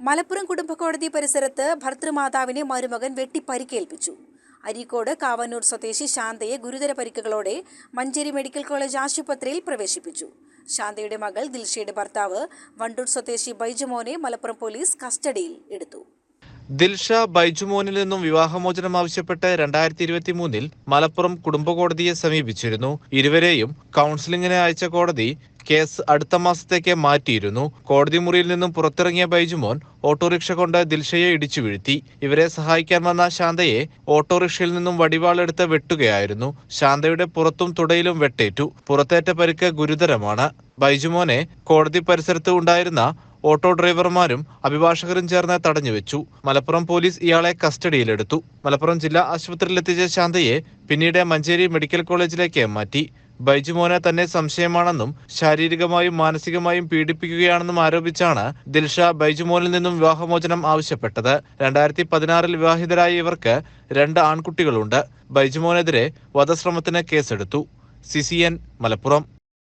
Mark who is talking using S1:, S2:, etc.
S1: മലപ്പുറം കുടുംബക്കോടതി പരിസരത്ത് ഭർതൃമാതാവിനെ മരുമകൻ വെട്ടി പരിക്കേൽപ്പിച്ചു. അരീക്കോട് കാവന്നൂർ സ്വദേശി ശാന്തയെ ഗുരുതര പരിക്കുകളോടെ മഞ്ചേരി മെഡിക്കൽ കോളേജ് ആശുപത്രിയിൽ പ്രവേശിപ്പിച്ചു. ശാന്തയുടെ മകൾ ദിൽഷയുടെ ഭർത്താവ് വണ്ടൂർ സ്വദേശി ബൈജുമോനെ മലപ്പുറം പോലീസ് കസ്റ്റഡിയിൽ എടുത്തു.
S2: ദിൽഷ ബൈജുമോനിൽ നിന്നും വിവാഹമോചനം ആവശ്യപ്പെട്ട് 2023 മലപ്പുറം കുടുംബകോടതിയെ സമീപിച്ചിരുന്നു. ഇരുവരെയും കൗൺസിലിംഗിന് അയച്ച കോടതി കേസ് അടുത്ത മാസത്തേക്ക് മാറ്റിയിരുന്നു. കോടതി മുറിയിൽ നിന്നും പുറത്തിറങ്ങിയ ബൈജുമോൻ ഓട്ടോറിക്ഷ കൊണ്ട് ദിൽഷയെ ഇടിച്ചു വീഴ്ത്തി. ഇവരെ സഹായിക്കാൻ വന്ന ശാന്തയെ ഓട്ടോറിക്ഷയിൽ നിന്നും വടിവാളെടുത്ത് വെട്ടുകയായിരുന്നു. ശാന്തയുടെ പുറത്തും തുടയിലും വെട്ടേറ്റു. പുറത്തേറ്റ പരിക്ക് ഗുരുതരമാണ്. ബൈജുമോനെ കോടതി പരിസരത്ത് ഉണ്ടായിരുന്ന ഓട്ടോ ഡ്രൈവർമാരും അഭിഭാഷകരും ചേർന്ന് തടഞ്ഞുവെച്ചു. മലപ്പുറം പോലീസ് ഇയാളെ കസ്റ്റഡിയിലെടുത്തു. മലപ്പുറം ജില്ലാ ആശുപത്രിയിലെത്തിച്ച ശാന്തയെ പിന്നീട് മഞ്ചേരി മെഡിക്കൽ കോളേജിലേക്ക് മാറ്റി. ബൈജുമോനെ തന്നെ സംശയമാണെന്നും ശാരീരികമായും മാനസികമായും പീഡിപ്പിക്കുകയാണെന്നും ആരോപിച്ചാണ് ദിൽഷ ബൈജുമോനിൽ നിന്നും വിവാഹമോചനം ആവശ്യപ്പെട്ടത്. 2016 വിവാഹിതരായ ഇവർക്ക് 2 ആൺകുട്ടികളുണ്ട്. ബൈജുമോനെതിരെ വധശ്രമത്തിന് കേസെടുത്തു. CCN മലപ്പുറം.